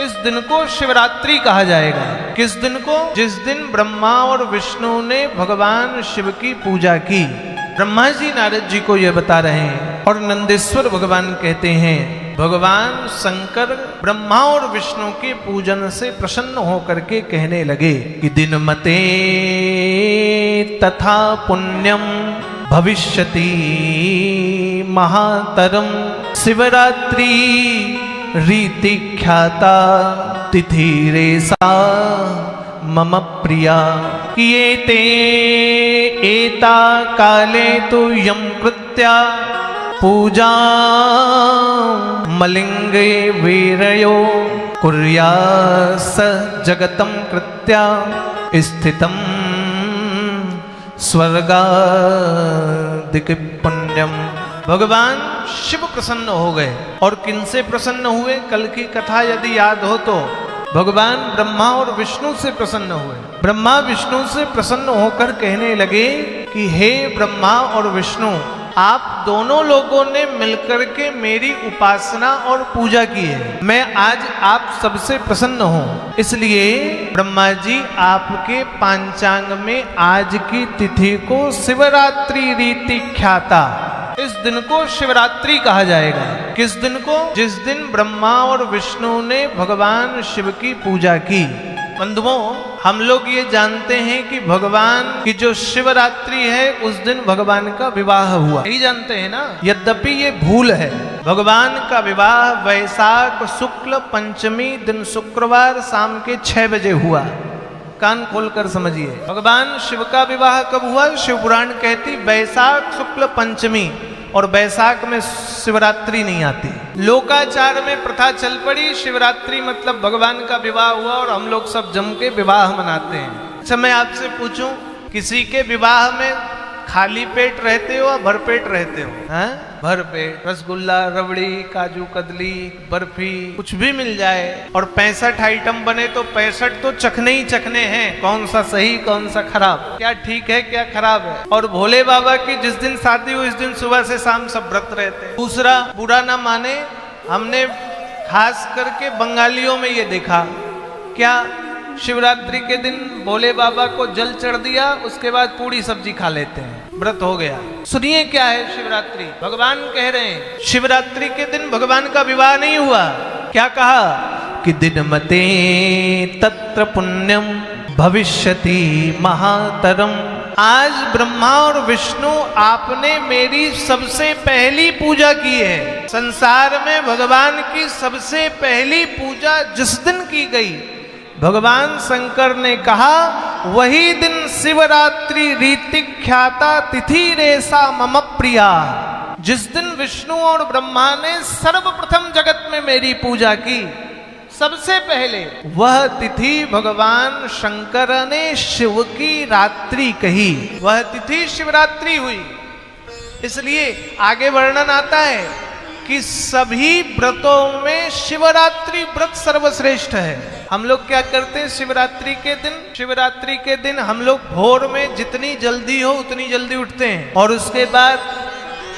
इस दिन को शिवरात्रि कहा जाएगा। किस दिन को? जिस दिन ब्रह्मा और विष्णु ने भगवान शिव की पूजा की। ब्रह्मा जी नारद जी को यह बता रहे हैं और नंदेश्वर भगवान कहते हैं भगवान शंकर ब्रह्मा और विष्णु के पूजन से प्रसन्न होकर के कहने लगे कि दिन मते तथा पुण्यम भविष्यति महातरम शिवरात्रि रीति ख्याता तिथिरेसा मम प्रिया किए ते एता काले तु यम कृत्या पूजा मलिंगे वीरयो कुर्या स जगतम कृत्या स्थितम स्वर्गादिक पुण्यम। भगवान शिव प्रसन्न हो गए और किनसे प्रसन्न हुए? कल की कथा यदि याद हो तो भगवान ब्रह्मा और विष्णु से प्रसन्न हुए। ब्रह्मा विष्णु से प्रसन्न होकर कहने लगे कि हे ब्रह्मा और विष्णु, आप दोनों लोगों ने मिलकर के मेरी उपासना और पूजा की है। मैं आज आप सबसे प्रसन्न हूँ, इसलिए ब्रह्मा जी आपके पांचांग में आज की तिथि को शिवरात्रि रीति ख्याता, इस दिन को शिवरात्रि कहा जाएगा। किस दिन को? जिस दिन ब्रह्मा और विष्णु ने भगवान शिव की पूजा की। बंधुओं, हम लोग ये जानते हैं कि भगवान की जो शिवरात्रि है उस दिन भगवान का विवाह हुआ, यही जानते हैं ना। यद्यपि ये भूल है, भगवान का विवाह वैशाख शुक्ल पंचमी दिन शुक्रवार शाम के 6 बजे हुआ। कान खोलकर समझिए, भगवान शिव का विवाह कब हुआ? शिव पुराण कहती वैशाख शुक्ल पंचमी, और वैशाख में शिवरात्रि नहीं आती। लोकाचार में प्रथा चल पड़ी, शिवरात्रि मतलब भगवान का विवाह हुआ और हम लोग सब जम के विवाह मनाते हैं। अच्छा, मैं आपसे पूछूं, किसी के विवाह में खाली पेट रहते हो या भर पेट रहते हो? हैं? भर पेट। रसगुल्ला, रबड़ी, काजू कतली, बर्फी, कुछ भी मिल जाए और 65 आइटम बने तो 65 तो चखने ही चखने हैं। कौन सा सही कौन सा खराब, क्या ठीक है क्या खराब है। और भोले बाबा की जिस दिन शादी हो इस दिन सुबह से शाम सब व्रत रहते हैं। दूसरा, बुरा ना माने, हमने खास करके बंगालियों में ये देखा, क्या शिवरात्रि के दिन भोले बाबा को जल चढ़ दिया, उसके बाद पूरी सब्जी खा लेते हैं, व्रत हो गया। सुनिए क्या है शिवरात्रि। भगवान कह रहे हैं शिवरात्रि के दिन भगवान का विवाह नहीं हुआ। क्या कहा कि दिन मते तत्र पुण्यम भविष्यति महातरम। आज ब्रह्मा और विष्णु आपने मेरी सबसे पहली पूजा की है। संसार में भगवान की सबसे पहली पूजा जिस दिन की गई, भगवान शंकर ने कहा वही दिन शिवरात्रि रीति ख्याता तिथि रेसा मम प्रिया। जिस दिन विष्णु और ब्रह्मा ने सर्वप्रथम जगत में मेरी पूजा की, सबसे पहले वह तिथि भगवान शंकर ने शिव की रात्रि कही, वह तिथि शिवरात्रि हुई। इसलिए आगे वर्णन आता है कि सभी व्रतों में शिवरात्रि व्रत सर्वश्रेष्ठ है। हम लोग क्या करते हैं शिवरात्रि के दिन? शिवरात्रि के दिन हम लोग भोर में जितनी जल्दी हो उतनी जल्दी उठते हैं और उसके बाद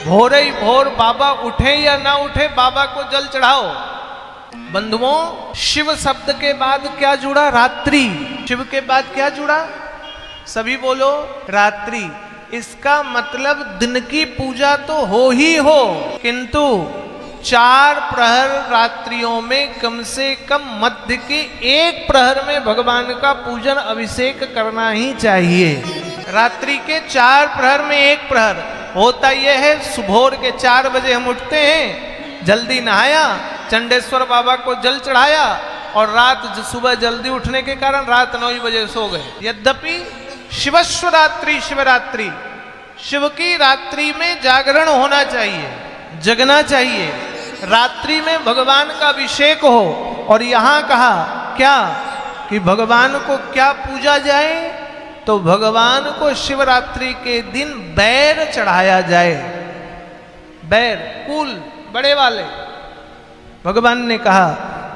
भोर ही भोर बाबा उठे या ना उठे बाबा को जल चढ़ाओ। बंधुओं, शिव शब्द के बाद क्या जुड़ा? रात्रि। शिव के बाद क्या जुड़ा? सभी बोलो, रात्रि। इसका मतलब दिन की पूजा तो हो ही हो, किंतु 4 प्रहर रात्रियों में कम से कम मध्य के 1 प्रहर में भगवान का पूजन अभिषेक करना ही चाहिए। रात्रि के 4 प्रहर में 1 प्रहर होता यह है, सुबह के 4 बजे हम उठते हैं, जल्दी नहाया, चंडेश्वर बाबा को जल चढ़ाया और रात सुबह जल्दी उठने के कारण रात 9 बजे सो गए। यद्यपि शिवस्वरात्रि, शिवरात्रि, शिव की रात्रि में जागरण होना चाहिए, जगना चाहिए। रात्रि में भगवान का अभिषेक हो। और यहाँ कहा क्या कि भगवान को क्या पूजा जाए? तो भगवान को शिवरात्रि के दिन बैर चढ़ाया जाए। बैर, कुल बड़े वाले। भगवान ने कहा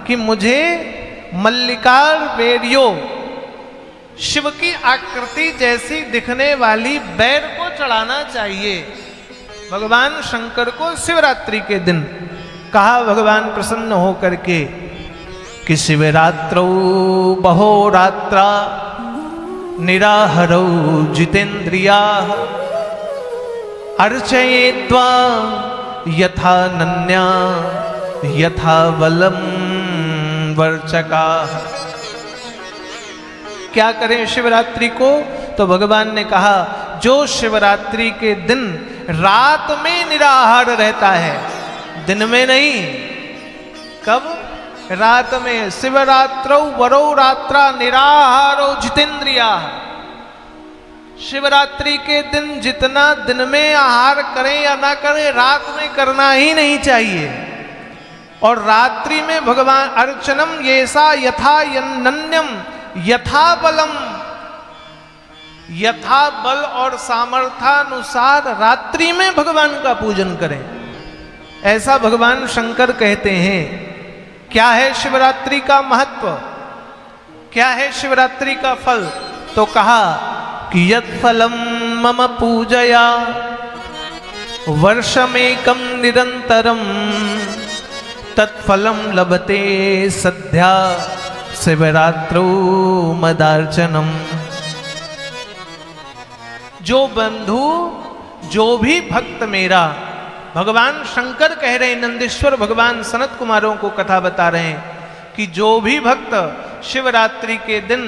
कि मुझे मल्लिकार बेरियो, शिव की आकृति जैसी दिखने वाली बैर को चढ़ाना चाहिए भगवान शंकर को शिवरात्रि के दिन। कहा भगवान प्रसन्न होकर के कि शिवरात्रौ बहोरात्रा निराहरौ जितेन्द्रियाः अर्चयेद्वा यथा नन्या यथा बलम वर्चकाः। क्या करें शिवरात्रि को? तो भगवान ने कहा जो शिवरात्रि के दिन रात में निराहार रहता है, दिन में नहीं। कब? रात में। शिवरात्रौ वरो रात्रा निराहारो जितेन्द्रिया। शिवरात्रि के दिन जितना दिन में आहार करें या ना करें, रात में करना ही नहीं चाहिए। और रात्रि में भगवान अर्चनम येसा यथा नन्यम यथा बलम, यथा बल और सामर्थ्यानुसार रात्रि में भगवान का पूजन करें, ऐसा भगवान शंकर कहते हैं। क्या है शिवरात्रि का महत्व? क्या है शिवरात्रि का फल? तो कहा कि यत् फलम मम पूजया वर्षमेकं निरंतरम तत्फलम लभते सद्या शिवरात्रौ मदार्चनम। जो बंधु, जो भी भक्त मेरा, भगवान शंकर कह रहे हैं, नंदीश्वर भगवान सनत कुमारों को कथा बता रहे हैं कि जो भी भक्त शिवरात्रि के दिन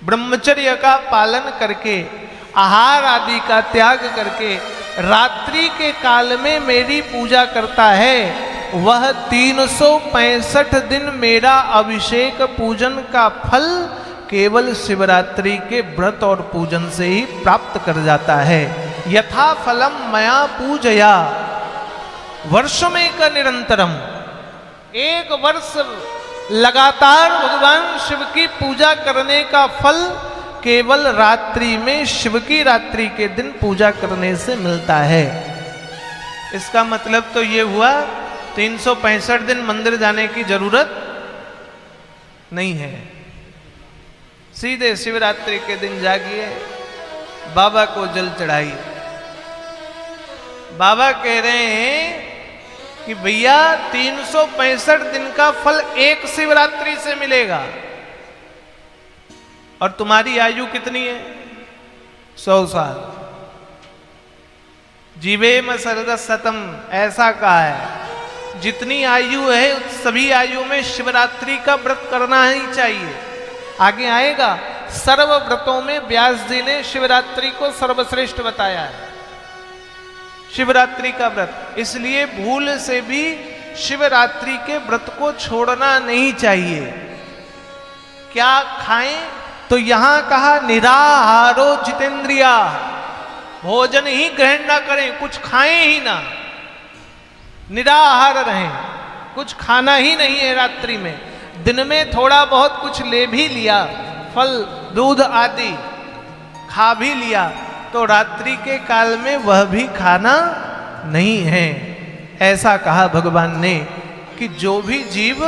ब्रह्मचर्य का पालन करके, आहार आदि का त्याग करके रात्रि के काल में मेरी पूजा करता है, वह 365 दिन मेरा अभिषेक पूजन का फल केवल शिवरात्रि के व्रत और पूजन से ही प्राप्त कर जाता है। यथा फलम मया पूजया वर्षमें का निरंतरम। एक वर्ष लगातार भगवान शिव की पूजा करने का फल केवल रात्रि में, शिव की रात्रि के दिन पूजा करने से मिलता है। इसका मतलब तो ये हुआ 365 दिन मंदिर जाने की जरूरत नहीं है। सीधे शिवरात्रि के दिन जागिए, बाबा को जल चढ़ाइए। बाबा कह रहे हैं कि भैया 365 दिन का फल एक शिवरात्रि से मिलेगा। और तुम्हारी आयु कितनी है? 100 साल। जीवेम शरदशतम, ऐसा कहा है। जितनी आयु है सभी आयु में शिवरात्रि का व्रत करना ही चाहिए। आगे आएगा, सर्व व्रतों में व्यास जी ने शिवरात्रि को सर्वश्रेष्ठ बताया है, शिवरात्रि का व्रत। इसलिए भूल से भी शिवरात्रि के व्रत को छोड़ना नहीं चाहिए। क्या खाएं? तो यहां कहा निराहारो जितेंद्रिया, भोजन ही ग्रहण ना करें, कुछ खाएं ही ना, निराहार रहें, कुछ खाना ही नहीं है रात्रि में। दिन में थोड़ा बहुत कुछ ले भी लिया, फल दूध आदि खा भी लिया, तो रात्रि के काल में वह भी खाना नहीं है। ऐसा कहा भगवान ने कि जो भी जीव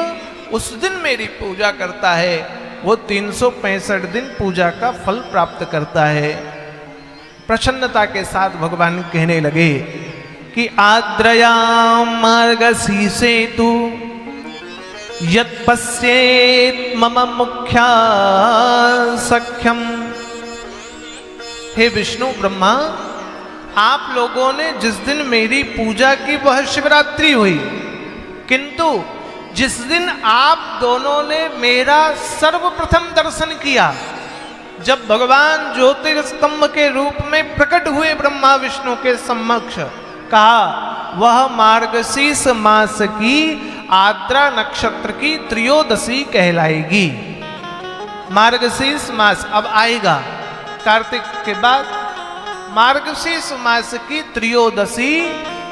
उस दिन मेरी पूजा करता है वो 365 दिन पूजा का फल प्राप्त करता है। प्रसन्नता के साथ भगवान कहने लगे कि आद्रयाम मार्गशीर्षे तु यत् पश्येत् मम मुख्या सख्यम। हे विष्णु ब्रह्मा, आप लोगों ने जिस दिन मेरी पूजा की वह शिवरात्रि हुई, किंतु जिस दिन आप दोनों ने मेरा सर्वप्रथम दर्शन किया, जब भगवान ज्योतिर्स्तंभ के रूप में प्रकट हुए ब्रह्मा विष्णु के समक्ष, कहा वह मार्गशीर्ष मास की आद्रा नक्षत्र की त्रयोदशी कहलाएगी। मार्गशीर्ष मास अब आएगा कार्तिक के बाद। मार्गशीर्ष मास की त्रयोदशी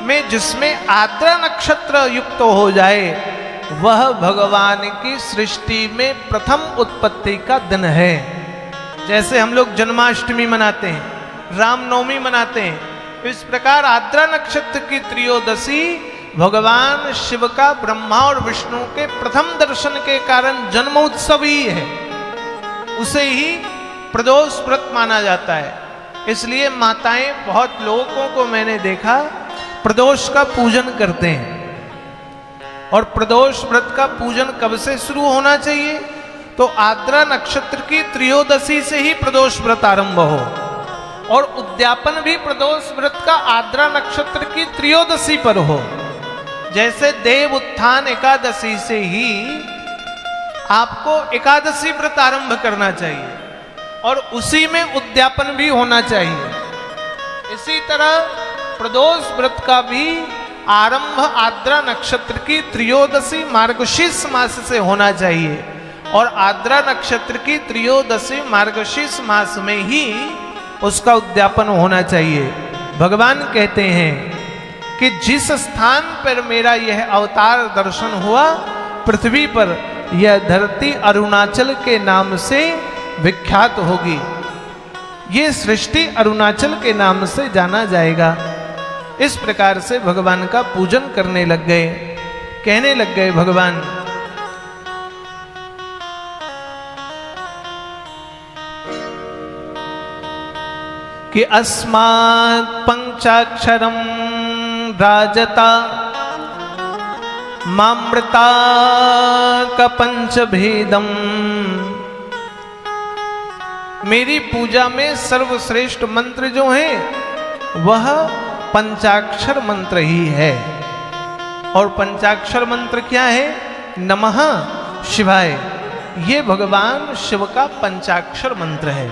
में जिसमें आद्रा नक्षत्र युक्त हो जाए, वह भगवान की सृष्टि में प्रथम उत्पत्ति का दिन है। जैसे हम लोग जन्माष्टमी मनाते हैं, रामनवमी मनाते हैं, इस प्रकार आद्रा नक्षत्र की त्रयोदशी भगवान शिव का ब्रह्मा और विष्णु के प्रथम दर्शन के कारण जन्मोत्सव ही है। उसे ही प्रदोष व्रत माना जाता है। इसलिए माताएं, बहुत लोगों को मैंने देखा, प्रदोष का पूजन करते हैं। और प्रदोष व्रत का पूजन कब से शुरू होना चाहिए? तो आद्रा नक्षत्र की त्रयोदशी से ही प्रदोष व्रत आरंभ हो, और उद्यापन भी प्रदोष व्रत का आद्रा नक्षत्र की त्रयोदशी पर हो। जैसे देव उत्थान एकादशी से ही आपको एकादशी व्रत आरंभ करना चाहिए और उसी में उद्यापन भी होना चाहिए। इसी तरह प्रदोष व्रत का भी आरंभ आद्रा नक्षत्र की त्रयोदशी मार्गशीर्ष मास से होना चाहिए, और आद्रा नक्षत्र की त्रयोदशी मार्गशीर्ष मास में ही उसका उद्यापन होना चाहिए। भगवान कहते हैं कि जिस स्थान पर मेरा यह अवतार दर्शन हुआ, पृथ्वी पर यह धरती अरुणाचल के नाम से विख्यात होगी। ये सृष्टि अरुणाचल के नाम से जाना जाएगा। इस प्रकार से भगवान का पूजन करने लग गए। कहने लग गए भगवान, कि अस्मात् पंचाक्षरम राजता मामृता का पंचभेदम। मेरी पूजा में सर्वश्रेष्ठ मंत्र जो है वह पंचाक्षर मंत्र ही है। और पंचाक्षर मंत्र क्या है? नमः शिवाय। ये भगवान शिव का पंचाक्षर मंत्र है।